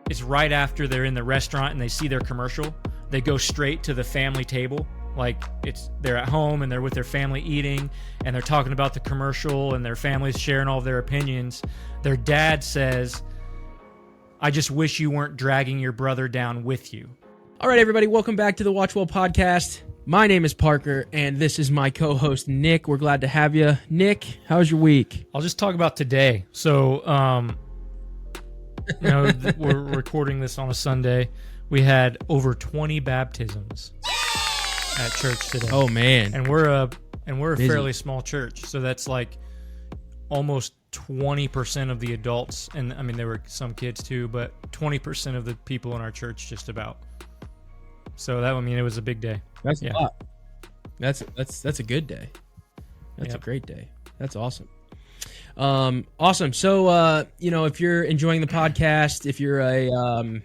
it's right after they're in the restaurant and they see their commercial. They go straight to the family table. Like they're at home and they're with their family eating and they're talking about the commercial and their family's sharing all of their opinions. Their dad says, "I just wish you weren't dragging your brother down with you." All right, everybody, welcome back to the WatchWell Podcast. My name is Parker, and this is my co-host, Nick. We're glad to have you. Nick, how's your week? I'll just talk about today. So, we're recording this on a Sunday. We had over 20 baptisms at church today. Oh, man. And we're a fairly small church, so that's like almost 20% of the adults, and I mean there were some kids too, but 20% of the people in our church just about. So it was a big day. That's a lot. That's a good day. That's a great day. That's awesome. Awesome. So if you're enjoying the podcast, if you're a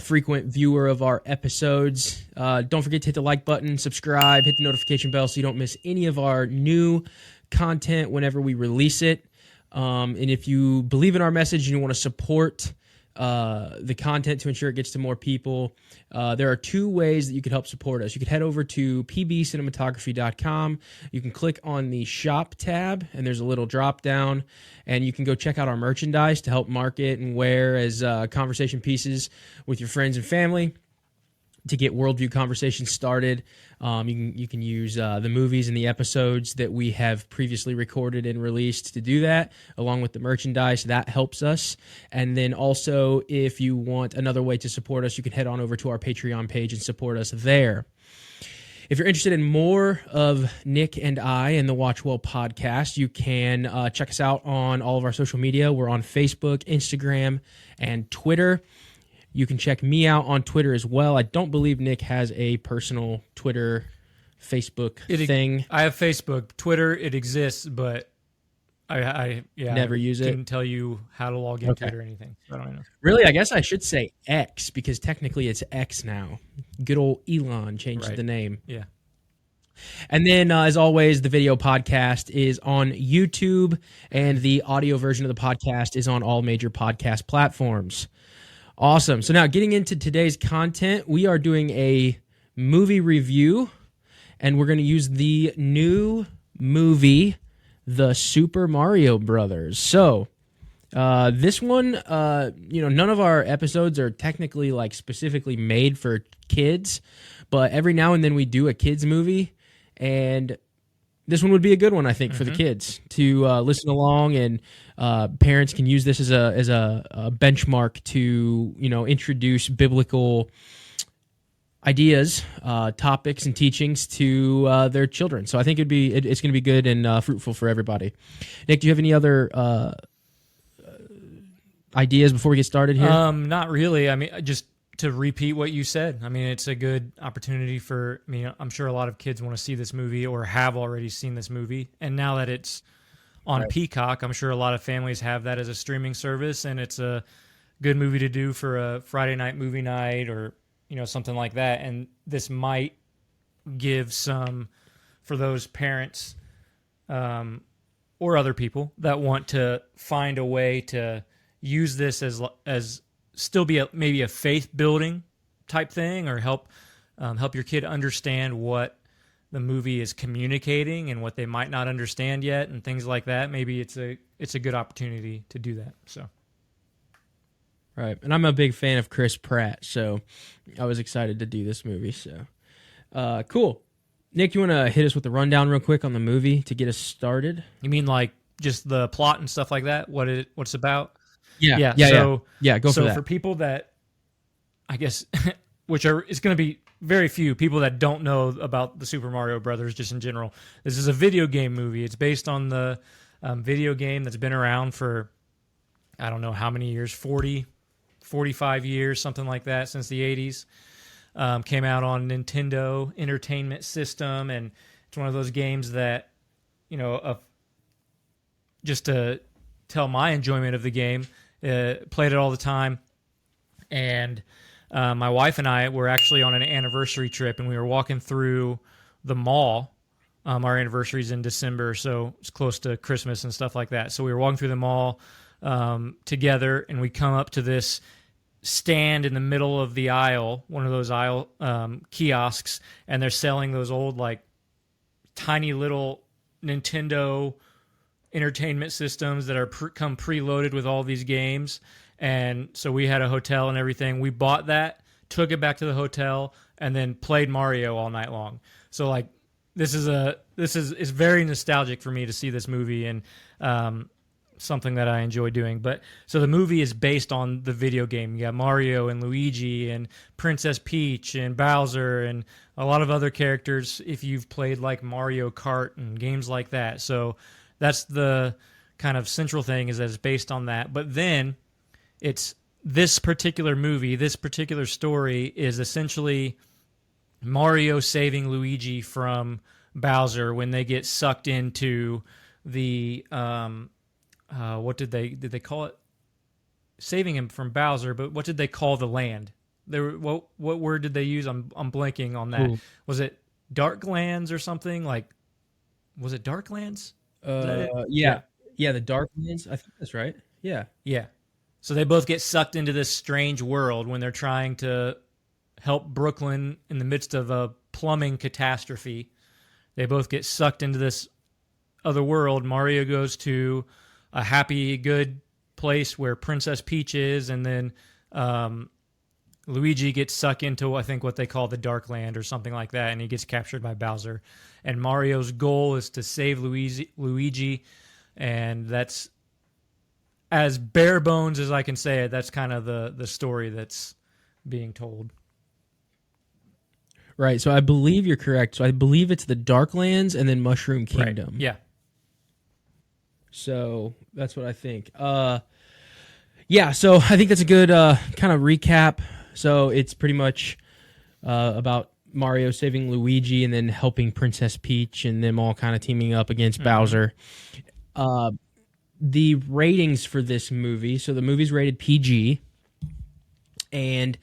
frequent viewer of our episodes, don't forget to hit the like button, subscribe, hit the notification bell so you don't miss any of our new content whenever we release it. And if you believe in our message and you want to support the content to ensure it gets to more people, there are two ways that you could help support us. You could head over to pbcinematography.com. You can click on the shop tab and there's a little drop down and you can go check out our merchandise to help market and wear as conversation pieces with your friends and family to get worldview conversations started. You can use the movies and the episodes that we have previously recorded and released to do that, along with the merchandise. That helps us. And then also, if you want another way to support us, you can head on over to our Patreon page and support us there. If you're interested in more of Nick and I and the WatchWell Podcast, you can check us out on all of our social media. We're on Facebook, Instagram, and Twitter. You can check me out on Twitter as well. I don't believe Nick has a personal Twitter, Facebook thing. I have Facebook. Twitter, it exists, but I never use it. Couldn't tell you how to log into it or anything. I don't know. Really, I guess I should say X because technically it's X now. Good old Elon changed the name. Yeah. And then, as always, the video podcast is on YouTube, and the audio version of the podcast is on all major podcast platforms. Awesome. So now getting into today's content, we are doing a movie review, and we're going to use the new movie, The Super Mario Brothers. So this one, none of our episodes are technically like specifically made for kids, but every now and then we do a kids movie, and this one would be a good one, I think, for the kids to listen along, and parents can use this as a benchmark to introduce biblical ideas, topics, and teachings to their children. So I think it's going to be good and fruitful for everybody. Nick, do you have any other ideas before we get started here? Not really. I mean, just to repeat what you said, I mean, it's a good opportunity I'm sure a lot of kids want to see this movie or have already seen this movie. And now that it's on Peacock, I'm sure a lot of families have that as a streaming service, and it's a good movie to do for a Friday night movie night or, something like that. And this might give some for those parents or other people that want to find a way to use this as still be maybe a faith building type thing, or help your kid understand what the movie is communicating and what they might not understand yet and things like that. Maybe it's a good opportunity to do that. So, right. And I'm a big fan of Chris Pratt, so I was excited to do this movie. So, cool. Nick, you want to hit us with the rundown real quick on the movie to get us started? You mean like just the plot and stuff like that? What it's about? Yeah. Go for that. So for people that, I guess, it's going to be very few people that don't know about the Super Mario Brothers just in general. This is a video game movie. It's based on the video game that's been around for, I don't know how many years, 40, 45 years, something like that, since the 80s. Came out on Nintendo Entertainment System, and it's one of those games that, just to tell my enjoyment of the game, played it all the time. And my wife and I were actually on an anniversary trip, and we were walking through the mall. Our anniversary's in December, so it's close to Christmas and stuff like that. So we were walking through the mall together, and we come up to this stand in the middle of the aisle, one of those aisle kiosks, and they're selling those old like tiny little Nintendo entertainment systems that are come preloaded with all these games. And so we had a hotel and everything. We bought that, took it back to the hotel, and then played Mario all night long. So like this is it's very nostalgic for me to see this movie, and something that I enjoy doing. But so the movie is based on the video game. You got Mario and Luigi and Princess Peach and Bowser and a lot of other characters if you've played like Mario Kart and games like that. So that's the kind of central thing, is that it's based on that. But then it's this particular movie, this particular story is essentially Mario saving Luigi from Bowser when they get sucked into the what did they call it? Saving him from Bowser, but what did they call the land? What word did they use? I'm blanking on that. Ooh. Was it Darklands or something? Like, was it Darklands? Yeah, the Darklands. I think that's right. Yeah. So they both get sucked into this strange world when they're trying to help Brooklyn in the midst of a plumbing catastrophe. They both get sucked into this other world. Mario goes to a happy, good place where Princess Peach is, and then Luigi gets sucked into, I think, what they call the Dark Land or something like that, and he gets captured by Bowser. And Mario's goal is to save Luigi, and that's as bare bones as I can say it. That's kind of the story that's being told. Right, so I believe you're correct. So I believe it's the Darklands and then Mushroom Kingdom. Right. Yeah. So that's what I think. Yeah, so I think that's a good kind of recap. So it's pretty much about Mario saving Luigi and then helping Princess Peach and them all kind of teaming up against Bowser. The ratings for this movie, so the movie's rated PG, and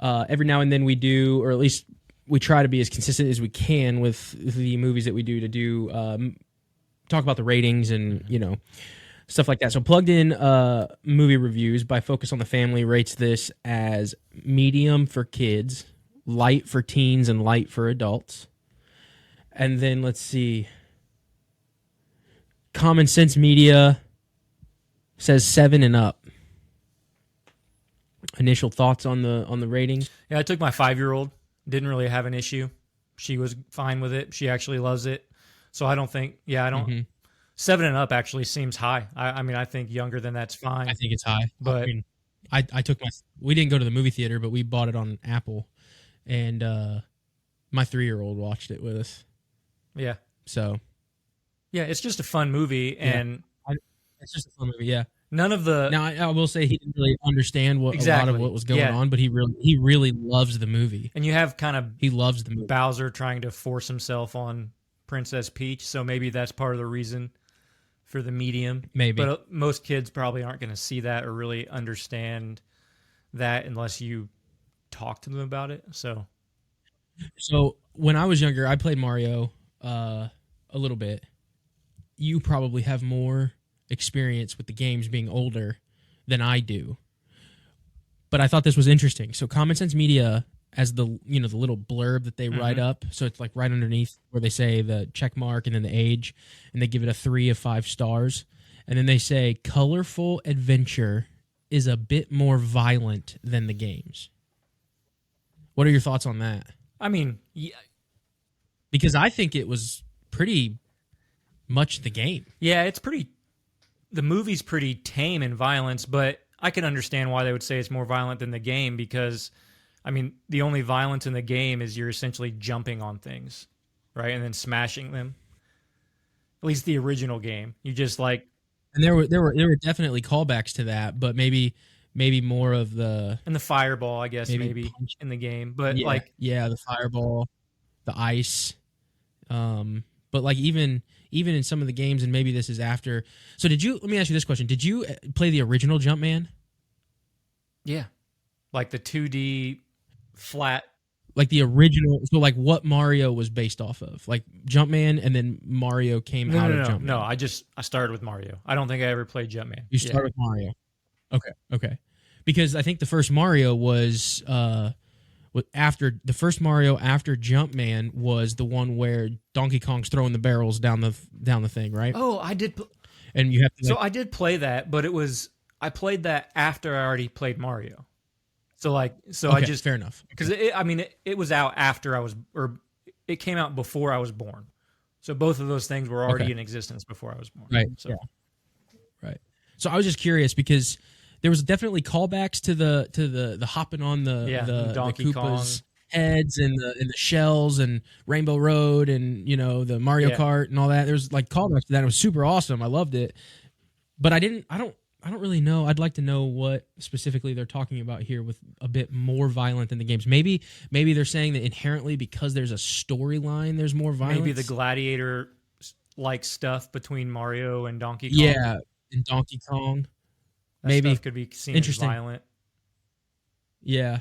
every now and then we do, or at least we try to be as consistent as we can with the movies that we do to do talk about the ratings and, stuff like that. So Plugged In Movie Reviews by Focus on the Family rates this as medium for kids, light for teens, and light for adults. And then let's see. Common Sense Media says 7 and up. Initial thoughts on the ratings? Yeah, I took my 5-year-old. Didn't really have an issue. She was fine with it. She actually loves it. So I don't think, 7 and up actually seems high. I mean, I think younger than that's fine. I think it's high. But I mean, I took we didn't go to the movie theater, but we bought it on Apple, and my 3-year-old watched it with us. Yeah. So. Yeah, it's just a fun movie, and it's just a fun movie. Yeah. None of the now I will say he didn't really understand a lot of what was going on, but he really loves the movie. And you have he loves the movie. Bowser trying to force himself on Princess Peach, so maybe that's part of the reason for the medium. Maybe. But most kids probably aren't going to see that or really understand that unless you talk to them about it. So when I was younger, I played Mario a little bit. You probably have more experience with the games being older than I do. But I thought this was interesting. So Common Sense Media, as the the little blurb that they write up, so it's like right underneath where they say the check mark and then the age, and they give it a 3 of 5 stars. And then they say colorful adventure is a bit more violent than the games. What are your thoughts on that? I mean, yeah. Because I think it was pretty much the game. Yeah, the movie's pretty tame in violence, but I can understand why they would say it's more violent than the game, because I mean, the only violence in the game is you're essentially jumping on things, right? And then smashing them. At least the original game. You just like, and there were definitely callbacks to that, but maybe more of the, and the fireball, I guess, maybe in the game. But the fireball, the ice. But like even in some of the games, and maybe this is after. So let me ask you this question. Did you play the original Jumpman? Yeah. Like the 2D flat. Like the original, so like what Mario was based off of. Like Jumpman, and then Mario came out of Jumpman. No, I started with Mario. I don't think I ever played Jumpman. You started with Mario. Okay. because I think the first Mario was after Jumpman was the one where Donkey Kong's throwing the barrels down the thing, right? Oh, I did. And you have to. So I did play that, but I played that after I already played Mario. So I just fair enough because it was out after I was, or it came out before I was born. So both of those things were already in existence before I was born. Right. So. Yeah. Right. So I was just curious because there was definitely callbacks to the hopping on the Donkey Koopa's Kong heads and the shells and Rainbow Road and the Mario Kart and all that. There's like callbacks to that. It was super awesome. I loved it. But I don't really know. I'd like to know what specifically they're talking about here with a bit more violent than the games. Maybe they're saying that inherently because there's a storyline, there's more violence. Maybe the gladiator like stuff between Mario and Donkey Kong. Yeah, and Donkey Kong. That maybe stuff could be seen as violent. Yeah.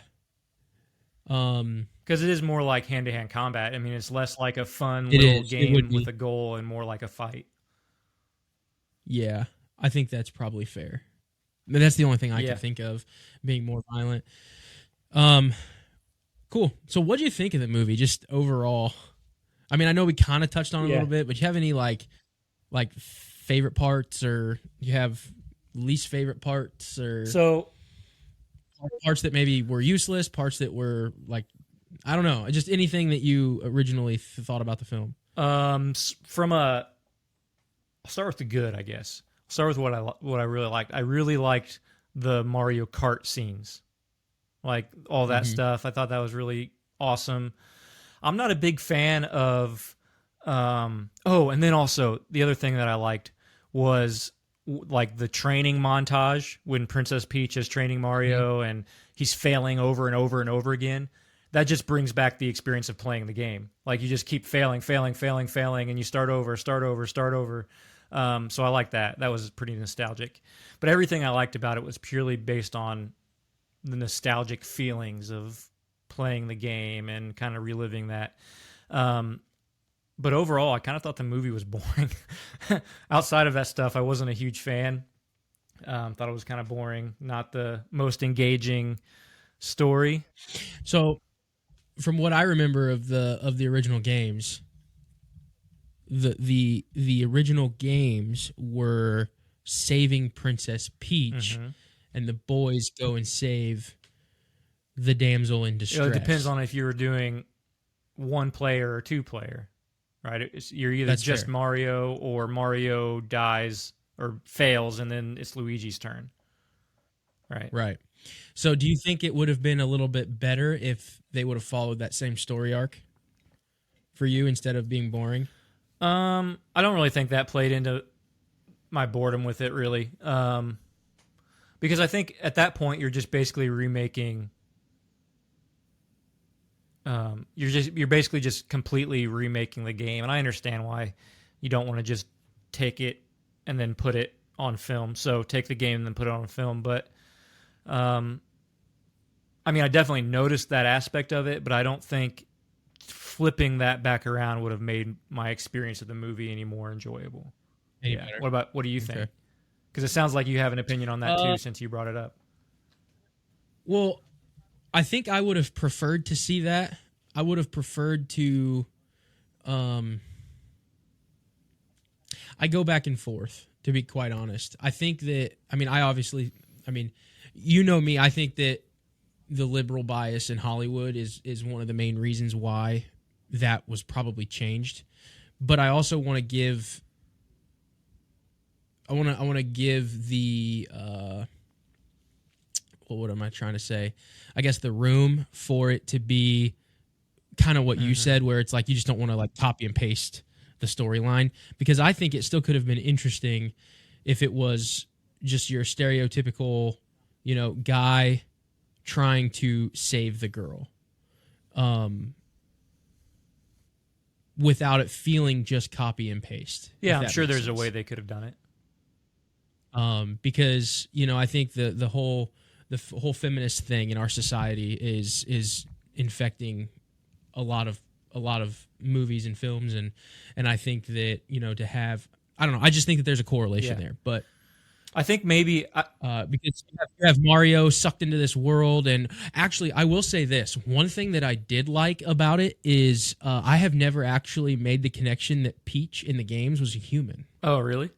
Because it is more like hand-to-hand combat. I mean, it's less like a fun little game with a goal and more like a fight. Yeah, I think that's probably fair. But that's the only thing I can think of being more violent. Cool. So what do you think of the movie, just overall? I mean, I know we kind of touched on it a little bit, but you have any like favorite parts, or you have least favorite parts, or parts that maybe were useless, parts that were like, I don't know, just anything that you originally thought about the film? I'll start with the good, I guess. I'll start with what I really liked. I really liked the Mario Kart scenes, like all that stuff. I thought that was really awesome. I'm not a big fan of. And then also the other thing that I liked was like the training montage when Princess Peach is training Mario and he's failing over and over and over again. That just brings back the experience of playing the game. Like you just keep failing, and you start over. So I like that. That was pretty nostalgic. But everything I liked about it was purely based on the nostalgic feelings of playing the game and kind of reliving that. But overall, I kind of thought the movie was boring. Outside of that stuff, I wasn't a huge fan. Thought it was kind of boring, not the most engaging story. So, from what I remember of the original games, the original games were saving Princess Peach, and the boys go and save the damsel in distress. It depends on if you were doing one player or two player, right? You're either just Mario or Mario dies or fails, and then it's Luigi's turn. Right. Right. So do you think it would have been a little bit better if they would have followed that same story arc for you instead of being boring? I don't really think that played into my boredom with it, really. Because I think at that point you're just basically remaking. You're basically just completely remaking the game, and I understand why you don't want to just take it and then put it on film. So take the game and then put it on film. But I mean, I definitely noticed that aspect of it, but I don't think flipping that back around would have made my experience of the movie any more enjoyable. Better. What do you think? Because it sounds like you have an opinion on that too, since you brought it up. Well, I think I would have preferred to see that. I would have preferred to. I go back and forth, to be quite honest. I think that. I mean, you know me. I think that the liberal bias in Hollywood is one of the main reasons why that was probably changed. But I also want to give. I want to give the. What am I trying to say? I guess the room for it to be kind of what you said, where it's like you just don't want to like copy and paste the storyline, because I think it still could have been interesting if it was just your stereotypical, guy trying to save the girl, without it feeling just copy and paste. Yeah, I'm sure there's a way they could have done it. Because I think the whole feminist thing in our society is infecting a lot of movies and films, and I think that to have, I don't know, I just think that there's a correlation there. But I think maybe because you have Mario sucked into this world. And actually, I will say this: one thing that I did like about it is I have never actually made the connection that Peach in the games was a human. Oh, really?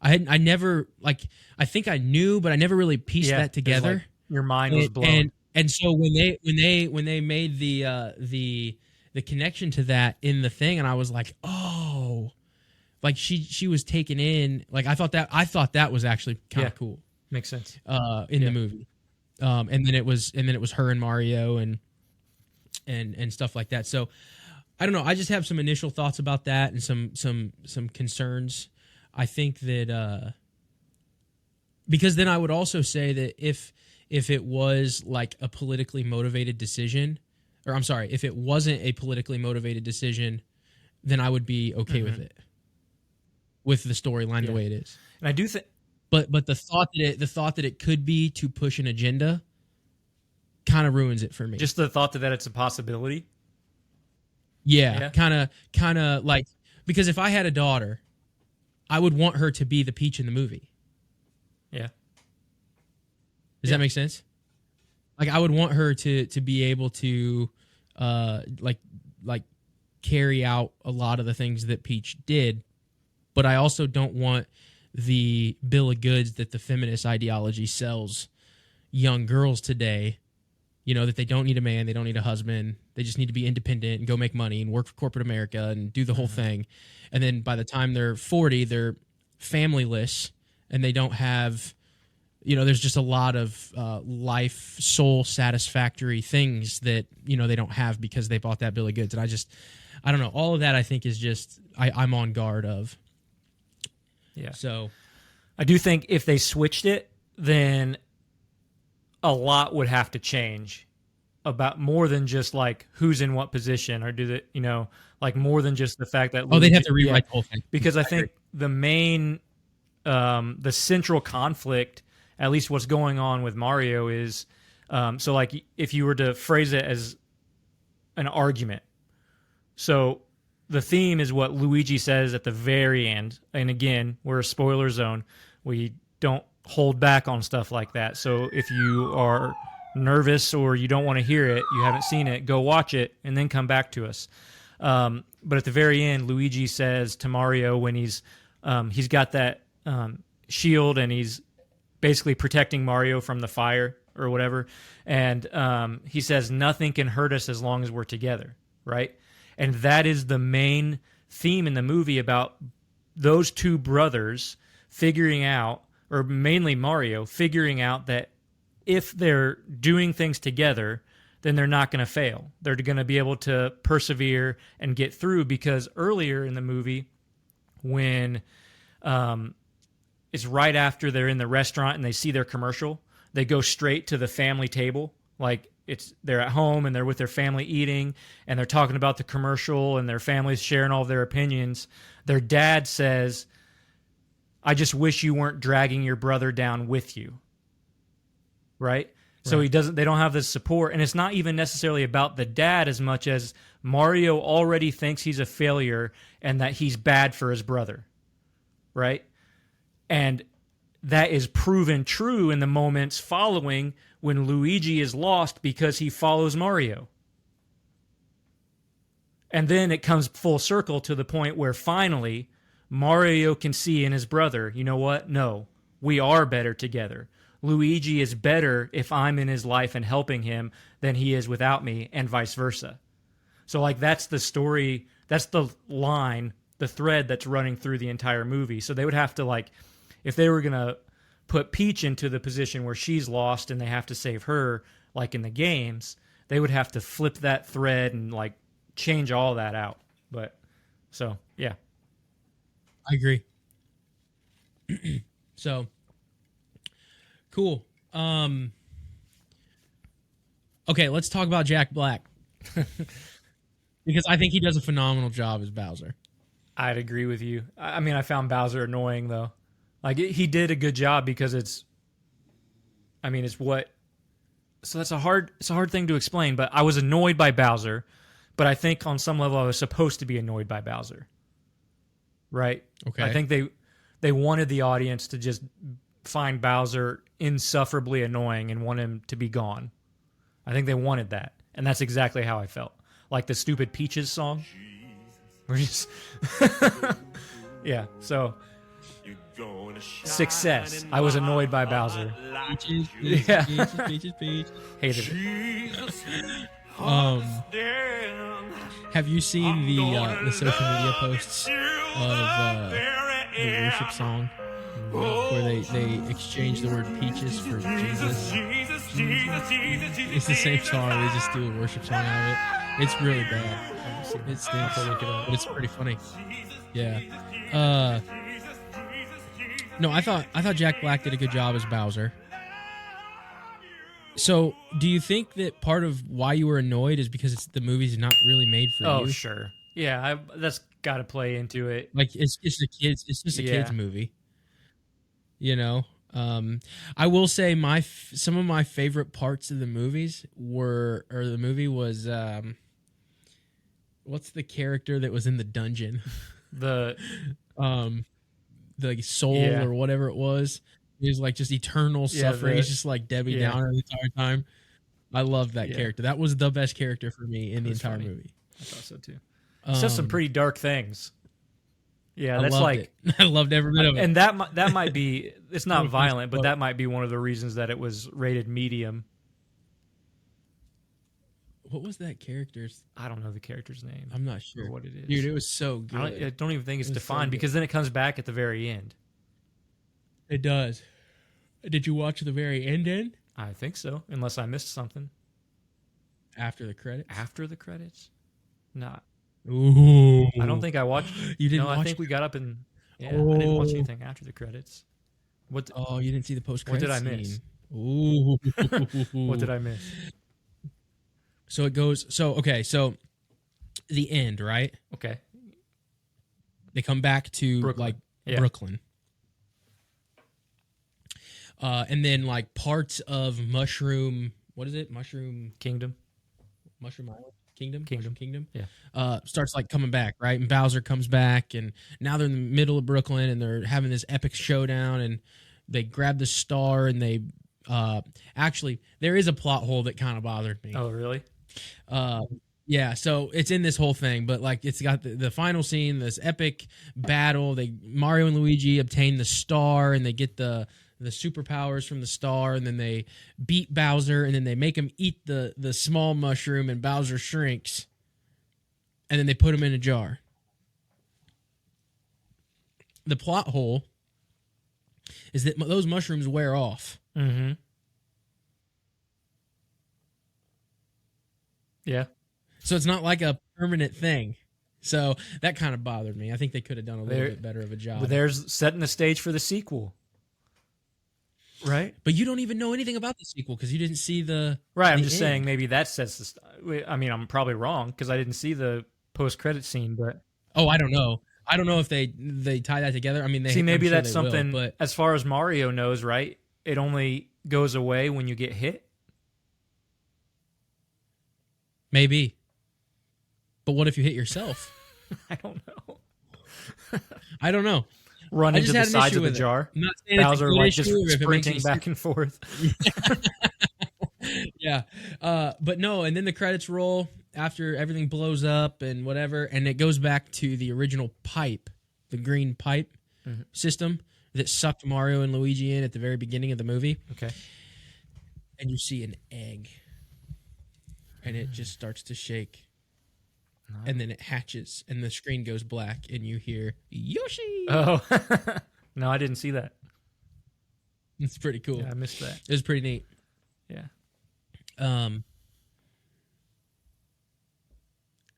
I never like. I think I knew, but I never really pieced that together. Like your mind was blown. And so when they made the connection to that in the thing, and I was like, oh, like she was taken in. Like I thought that was actually kind of cool. Makes sense. In the movie, and then it was her and Mario and stuff like that. So I don't know. I just have some initial thoughts about that and some concerns. I think that because then I would also say that if it was like a politically motivated decision, or I'm sorry, if it wasn't a politically motivated decision, then I would be okay with it, with the storyline the way it is. And I do think, but the thought that it could be to push an agenda kind of ruins it for me. Just the thought that it's a possibility. Yeah. kind of like, because if I had a daughter, I would want her to be the Peach in the movie. Yeah. Does that make sense? Like I would want her to be able to like carry out a lot of the things that Peach did, but I also don't want the bill of goods that the feminist ideology sells young girls today. You know, that they don't need a man, they don't need a husband, they just need to be independent and go make money and work for corporate America and do the whole thing. And then by the time they're 40, they're familyless and they don't have, you know, there's just a lot of life, soul satisfactory things that, you know, they don't have because they bought that bill of goods. And I don't know. All of that I think is just, I'm on guard of. Yeah. So I do think if they switched it, then a lot would have to change about more than just like who's in what position, or do they, you know, like more than just the fact that they'd have to rewrite the whole thing. Because I think the main the central conflict, at least what's going on with Mario, is so like if you were to phrase it as an argument, so the theme is what Luigi says at the very end, and again, we're a spoiler zone, we don't hold back on stuff like that. So if you are nervous or you don't want to hear it, you haven't seen it, go watch it and then come back to us. But at the very end, Luigi says to Mario, when he's got that shield and he's basically protecting Mario from the fire or whatever, and he says, nothing can hurt us as long as we're together, right? And that is the main theme in the movie, about those two brothers figuring out, or mainly Mario, figuring out that if they're doing things together, then they're not going to fail. They're going to be able to persevere and get through, because earlier in the movie, when it's right after they're in the restaurant and they see their commercial, they go straight to the family table. Like they're at home and they're with their family eating and they're talking about the commercial and their family's sharing all of their opinions. Their dad says, I just wish you weren't dragging your brother down with you. Right? So they don't have this support, and it's not even necessarily about the dad as much as Mario already thinks he's a failure and that he's bad for his brother. Right? And that is proven true in the moments following, when Luigi is lost because he follows Mario. And then it comes full circle to the point where finally Mario can see in his brother, you know what? No, we are better together. Luigi is better if I'm in his life and helping him than he is without me, and vice versa. So like that's the story, that's the line, the thread that's running through the entire movie. So they would have to, like, if they were going to put Peach into the position where she's lost and they have to save her, like in the games, they would have to flip that thread and like change all that out. But so, yeah. I agree. So, cool. Okay, let's talk about Jack Black. Because I think he does a phenomenal job as Bowser. I'd agree with you. I mean, I found Bowser annoying, though. Like, he did a good job because it's what... So it's a hard thing to explain, but I was annoyed by Bowser, but I think on some level I was supposed to be annoyed by Bowser. Right? Okay. I think they wanted the audience to just find Bowser insufferably annoying and want him to be gone. I think they wanted that, and that's exactly how I felt. Like the stupid Peaches song. We're just yeah. So success. I was annoyed by Bowser. Peaches, Yeah. Peaches. Hated it. Have you seen the social media posts of the worship song where they exchange the word peaches for Jesus? It's the same song. They just do a worship song out of it. It's really bad. It stinks. But it's pretty funny. Yeah. No, I thought Jack Black did a good job as Bowser. So, do you think that part of why you were annoyed is because the movie's not really made for you? Oh, sure. Yeah, that's got to play into it. Like it's just a kids. It's just a kids movie. You know, I will say some of my favorite parts of the movie was what's the character that was in the dungeon? The soul or whatever it was. He was like just eternal suffering. He's just like Debbie Downer the entire time. I love that character. That was the best character for me in the entire movie. I thought so too. It says some pretty dark things. Yeah, that's I loved every bit of it. And that might be, it's not violent, but that might be one of the reasons that it was rated medium. What was that character's? I don't know the character's name. I'm not sure what it is. Dude, it was so good. I don't even think it's defined because then it comes back at the very end. It does. Did you watch the very end? I think so, unless I missed something. After the credits? After the credits? Not. Ooh. I don't think I watched. You didn't I think we got up and I didn't watch anything after the credits. You didn't see the post-credits What did I miss? Ooh. What did I miss? So it goes. So the end, right? Okay. They come back to Brooklyn. And then like parts of Mushroom. What is it? Mushroom Kingdom. Mushroom Island. Kingdom. Yeah. Starts like coming back, right? And Bowser comes back, and now they're in the middle of Brooklyn, and they're having this epic showdown, and they grab the star, and they actually there is a plot hole that kind of bothered me. Oh, really? Yeah, so it's in this whole thing, but like it's got the final scene, this epic battle. Mario and Luigi obtain the star, and they get the superpowers from the star, and then they beat Bowser, and then they make him eat the small mushroom, and Bowser shrinks, and then they put him in a jar. The plot hole is that those mushrooms wear off. Mm-hmm. Yeah. So it's not like a permanent thing. So that kind of bothered me. I think they could have done a little bit better of a job. But there's setting the stage for the sequel. Right? But you don't even know anything about the sequel because you didn't see the... Right, I'm just saying maybe that sets the... I mean, I'm probably wrong because I didn't see the post-credit scene, but... Oh, I don't know. I don't know if they tie that together. I mean, maybe that's something... But as far as Mario knows, right? It only goes away when you get hit? Maybe. But what if you hit yourself? I don't know. I don't know. Run into the sides of the jar. Bowser like just sprinting back and forth. Yeah. But no, and then the credits roll after everything blows up and whatever, and it goes back to the original pipe, the green pipe system that sucked Mario and Luigi in at the very beginning of the movie. Okay. And you see an egg. And it just starts to shake. And then it hatches, and the screen goes black, and you hear Yoshi. Oh, no, I didn't see that. It's pretty cool. Yeah, I missed that. It was pretty neat. Yeah.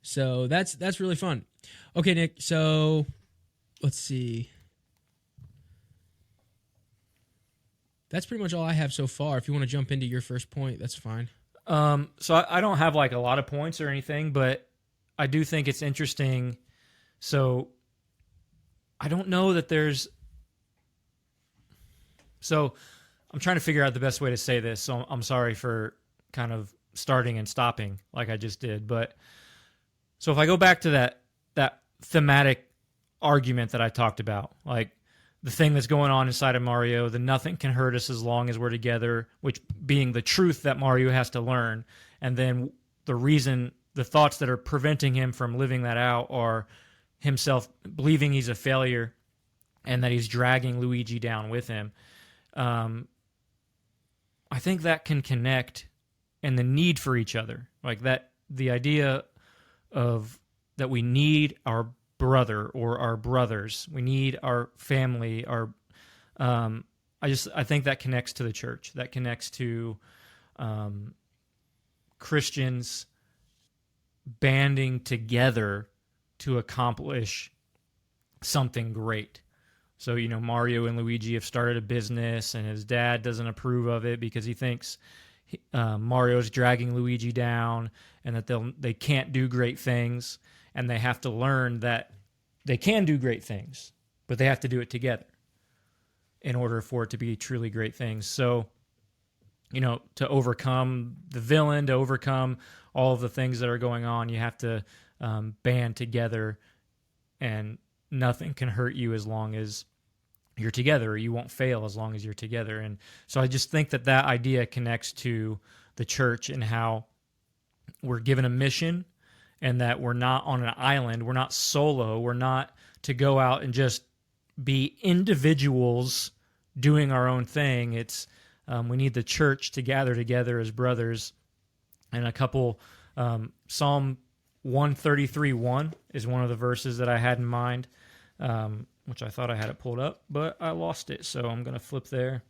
So that's really fun. Okay, Nick. So let's see. That's pretty much all I have so far. If you want to jump into your first point, that's fine. So I don't have like a lot of points or anything, but I do think it's interesting. So I don't know that there's... So I'm trying to figure out the best way to say this. So I'm sorry for kind of starting and stopping like I just did. But so if I go back to that thematic argument that I talked about, like the thing that's going on inside of Mario, the nothing can hurt us as long as we're together, which being the truth that Mario has to learn. And then the thoughts that are preventing him from living that out are himself believing he's a failure and that he's dragging Luigi down with him. I think that can connect, and the need for each other. Like that, the idea of that we need our brother or our brothers. We need our family. I think that connects to the church. That connects to Christians banding together to accomplish something great. So, Mario and Luigi have started a business, and his dad doesn't approve of it because he thinks Mario's dragging Luigi down, and that they can't do great things. And they have to learn that they can do great things, but they have to do it together in order for it to be truly great things. So, to overcome the villain, to overcome all of the things that are going on, you have to band together, and nothing can hurt you as long as you're together, or you won't fail as long as you're together. And so I just think that idea connects to the church and how we're given a mission, and that we're not on an island, we're not solo, we're not to go out and just be individuals doing our own thing. It's we need the church to gather together as brothers. And a couple, Psalm 133:1 is one of the verses that I had in mind, which I thought I had it pulled up, but I lost it, so I'm going to flip there.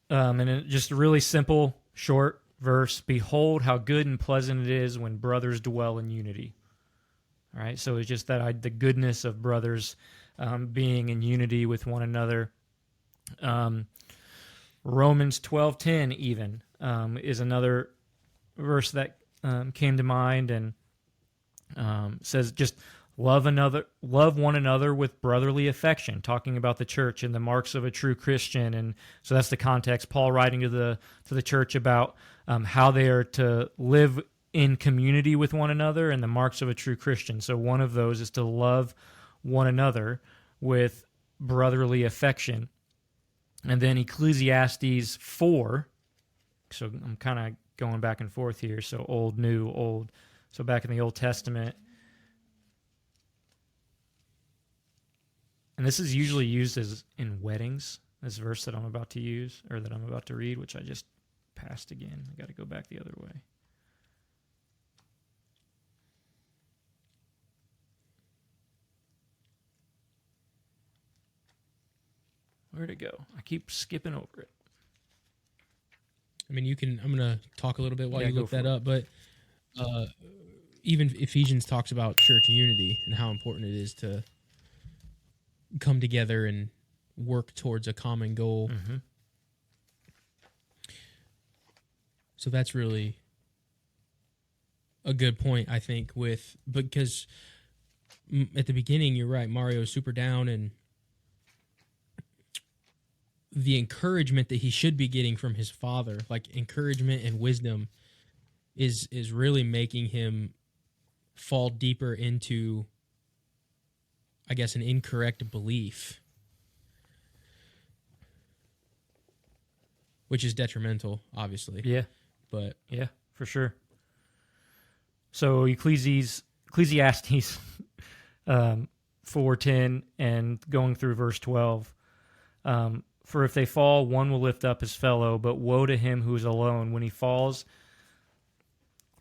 And just a really simple, short verse. Behold how good and pleasant it is when brothers dwell in unity. All right, so it's just that the goodness of brothers being in unity with one another. Romans 12:10 even is another verse that came to mind, and says just love one another with brotherly affection, talking about the church and the marks of a true Christian. And so that's the context. Paul writing to the church about how they are to live in community with one another and the marks of a true Christian. So one of those is to love one another with brotherly affection. And then Ecclesiastes 4. So I'm kind of going back and forth here. So old, new, old. So back in the Old Testament. And this is usually used as in weddings, this verse that I'm about to use, or that I'm about to read, which I just passed again. I got to go back the other way. Where'd it go? I keep skipping over it. I mean, I'm going to talk a little bit while you look that up, but even Ephesians talks about church unity and how important it is to come together and work towards a common goal. Mm-hmm. So that's really a good point, I think, because at the beginning, you're right, Mario's super down, and the encouragement that he should be getting from his father, like encouragement and wisdom, is really making him fall deeper into, I guess, an incorrect belief, which is detrimental, obviously. Yeah. But yeah, for sure. So Ecclesiastes 4:10 and going through verse 12. For if they fall, one will lift up his fellow, but woe to him who is alone when he falls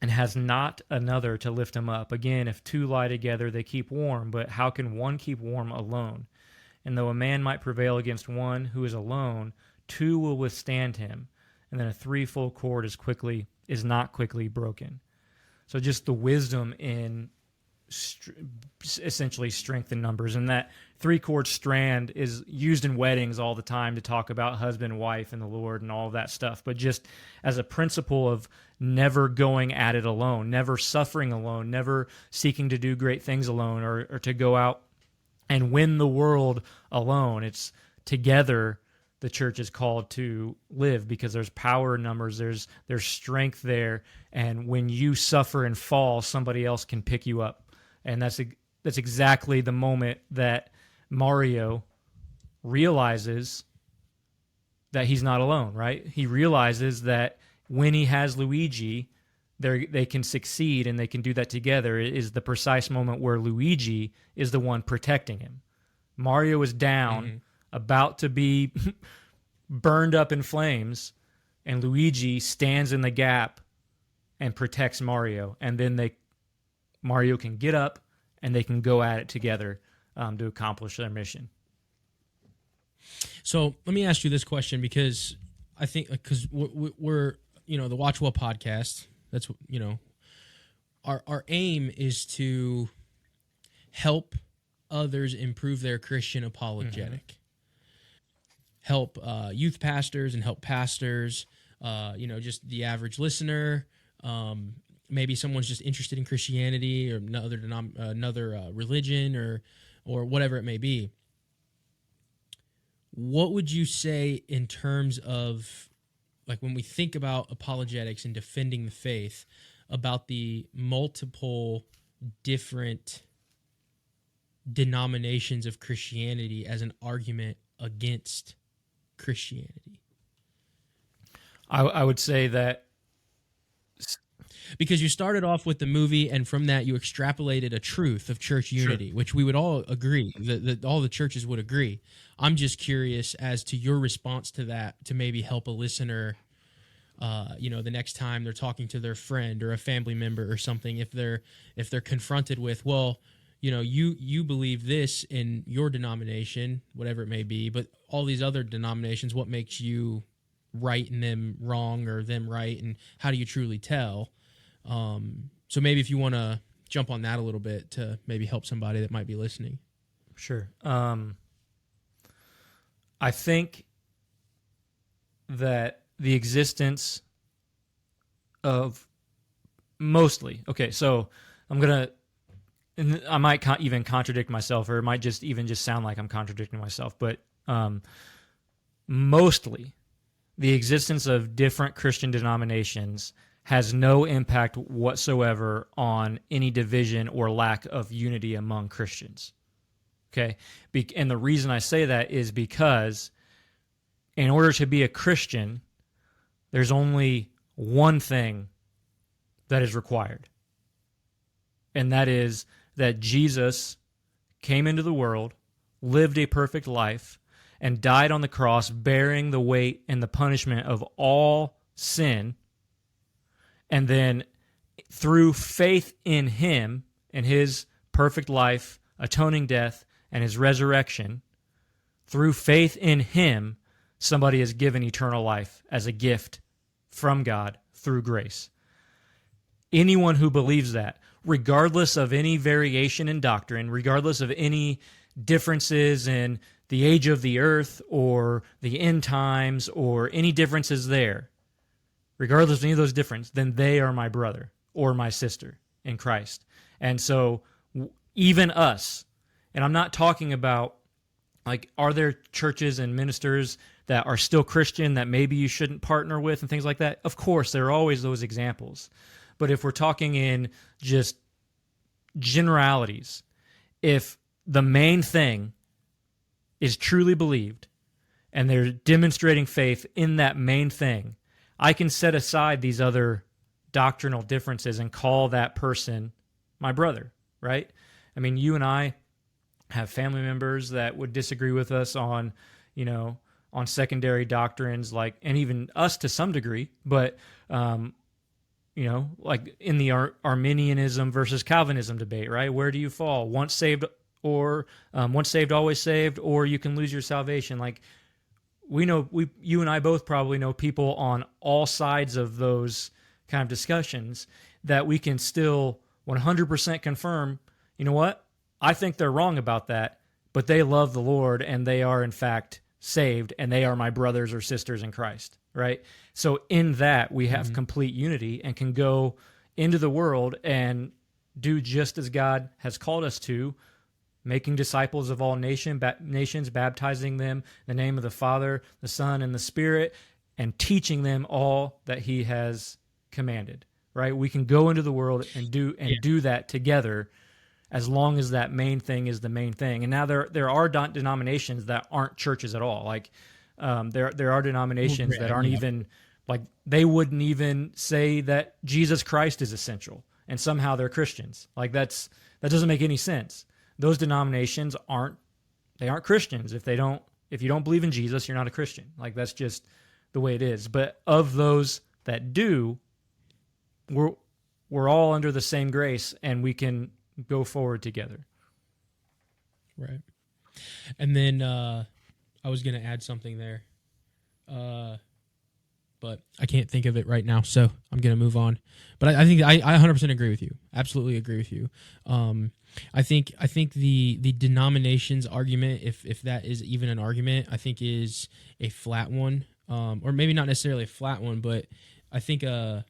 and has not another to lift him up. Again, if two lie together, they keep warm, but how can one keep warm alone? And though a man might prevail against one who is alone, two will withstand him. And then a threefold cord is not quickly broken. So just the wisdom in essentially strength in numbers, and that three-cord strand is used in weddings all the time to talk about husband, wife, and the Lord and all of that stuff. But just as a principle of never going at it alone, never suffering alone, never seeking to do great things alone, or to go out and win the world alone. It's together the church is called to live, because there's power in numbers, there's strength there, and when you suffer and fall, somebody else can pick you up And that's exactly the moment that Mario realizes that he's not alone, right? He realizes that when he has Luigi, they can succeed and they can do that together. It is the precise moment where Luigi is the one protecting him. Mario is down, about to be burned up in flames, and Luigi stands in the gap and protects Mario. And then Mario can get up and they can go at it together to accomplish their mission. So let me ask you this question, because I think because we're the WatchWell Podcast. That's our aim is to help others improve their Christian apologetic. Help youth pastors and help pastors. Just the average listener. Maybe someone's just interested in Christianity or another religion or whatever it may be. What would you say in terms of, like, when we think about apologetics and defending the faith, about the multiple different denominations of Christianity as an argument against Christianity? I would say that, because you started off with the movie, and from that you extrapolated a truth of church unity, Sure. which we would all agree, that all the churches would agree. I'm just curious as to your response to that, to maybe help a listener, the next time they're talking to their friend or a family member or something, if they're confronted with, well, you believe this in your denomination, whatever it may be, but all these other denominations, what makes you right and them wrong, or them right, and how do you truly tell? So maybe if you want to jump on that a little bit to maybe help somebody that might be listening. Sure. I think that the existence of mostly, so I might even contradict myself, or it might just sound like I'm contradicting myself, but mostly the existence of different Christian denominations has no impact whatsoever on any division or lack of unity among Christians. Okay? And the reason I say that is because in order to be a Christian, there's only one thing that is required. And that is that Jesus came into the world, lived a perfect life, and died on the cross bearing the weight and the punishment of all sin. And then through faith in him and his perfect life, atoning death, and his resurrection, through faith in him, somebody is given eternal life as a gift from God through grace. Anyone who believes that, regardless of any variation in doctrine, regardless of any differences in the age of the earth or the end times or any differences there, regardless of any of those differences, then they are my brother or my sister in Christ. And so even us, and I'm not talking about, like, are there churches and ministers that are still Christian that maybe you shouldn't partner with and things like that? Of course, there are always those examples. But if we're talking in just generalities, if the main thing is truly believed and they're demonstrating faith in that main thing, I can set aside these other doctrinal differences and call that person my brother, right? I mean, you and I have family members that would disagree with us on, on secondary doctrines, like, and even us to some degree, but, like in the Arminianism versus Calvinism debate, right? Where do you fall? Once saved, always saved, or you can lose your salvation. Like, you and I both probably know people on all sides of those kind of discussions that we can still 100% confirm, you know what? I think they're wrong about that, but they love the Lord and they are in fact saved and they are my brothers or sisters in Christ, right? So in that we have complete unity and can go into the world and do just as God has called us to, making disciples of all nations, baptizing them in the name of the Father, the Son, and the Spirit, and teaching them all that he has commanded, right? We can go into the world and do that together as long as that main thing is the main thing. And now there are denominations that aren't churches at all. Like there are denominations that aren't even like, they wouldn't even say that Jesus Christ is essential, and somehow they're Christians. Like that doesn't make any sense. Those denominations aren't Christians. If you don't believe in Jesus, you're not a Christian. Like that's just the way it is. But of those that do, we're all under the same grace, and we can go forward together. Right. And then I was going to add something there, but I can't think of it right now, so I'm going to move on. But I think I 100% agree with you. Absolutely agree with you. I think the denominations argument, if that is even an argument, I think is a flat one, or maybe not necessarily a flat one, but I think a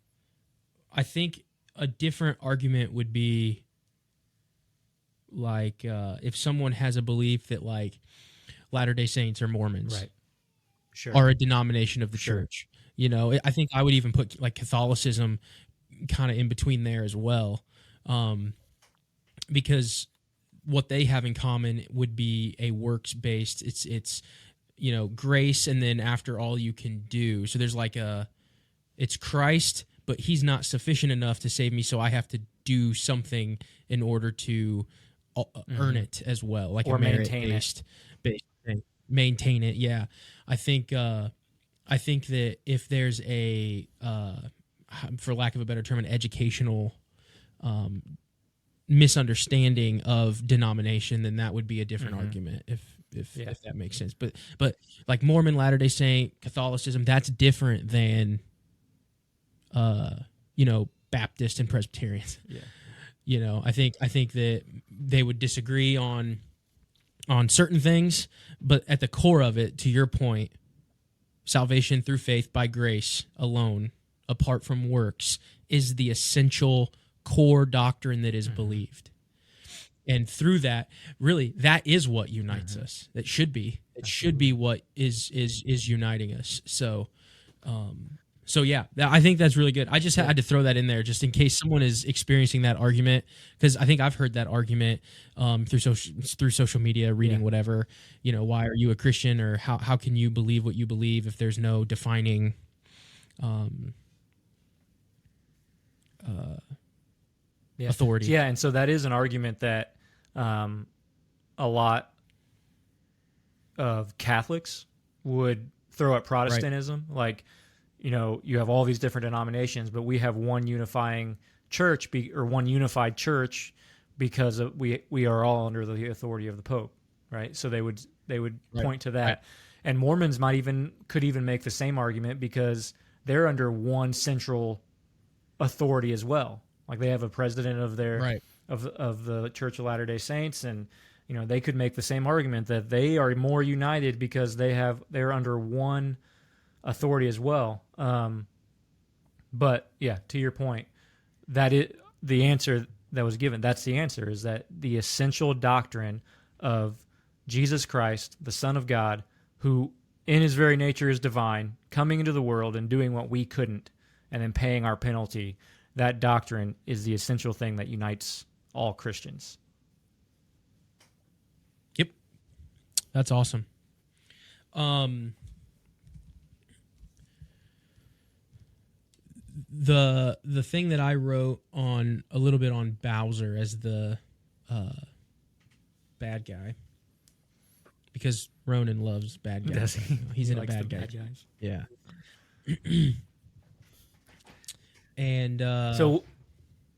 different argument would be like if someone has a belief that like Latter-day Saints or Mormons, right, sure, are a denomination of the sure. church. You know, I think I would even put like Catholicism kind of in between there as well, because what they have in common would be a works based. It's you know, grace, and then after all you can do. So there's like it's Christ, but he's not sufficient enough to save me, so I have to do something in order to earn it as well, like or a merit-based thing. Maintain it, yeah. I think that if there's a, for lack of a better term, an educational misunderstanding of denomination, then that would be a different argument. If that makes sense. But like Mormon, Latter-day Saint, Catholicism, that's different than you know, Baptist and Presbyterians. Yeah. You know, I think that they would disagree on certain things, but at the core of it, to your point, salvation through faith by grace alone, apart from works, is the essential core doctrine that is believed. And through that, really, that is what unites us. It should be. It should be what is uniting us. So, so yeah, I think that's really good. I just had to throw that in there just in case someone is experiencing that argument, because I think I've heard that argument through social media, reading whatever. You know, why are you a Christian, or how can you believe what you believe if there's no defining authority? Yeah, and so that is an argument that a lot of Catholics would throw at Protestantism, like, you know, you have all these different denominations, but we have one unifying church, or one unified church, because we are all under the authority of the Pope, right? So they would point to that, right. And Mormons could even make the same argument, because they're under one central authority as well. Like they have a president of their of the Church of Latter-day Saints, and you know, they could make the same argument that they are more united because they're under one authority as well. But yeah, to your point, that is the answer that was given. That's the answer, is that the essential doctrine of Jesus Christ, the Son of God, who in his very nature is divine, coming into the world and doing what we couldn't, and then paying our penalty. That doctrine is the essential thing that unites all Christians. Yep. That's awesome. The thing that I wrote on a little bit on Bowser as the bad guy, because Ronan loves bad guys. He's in a bad guys. Yeah. And so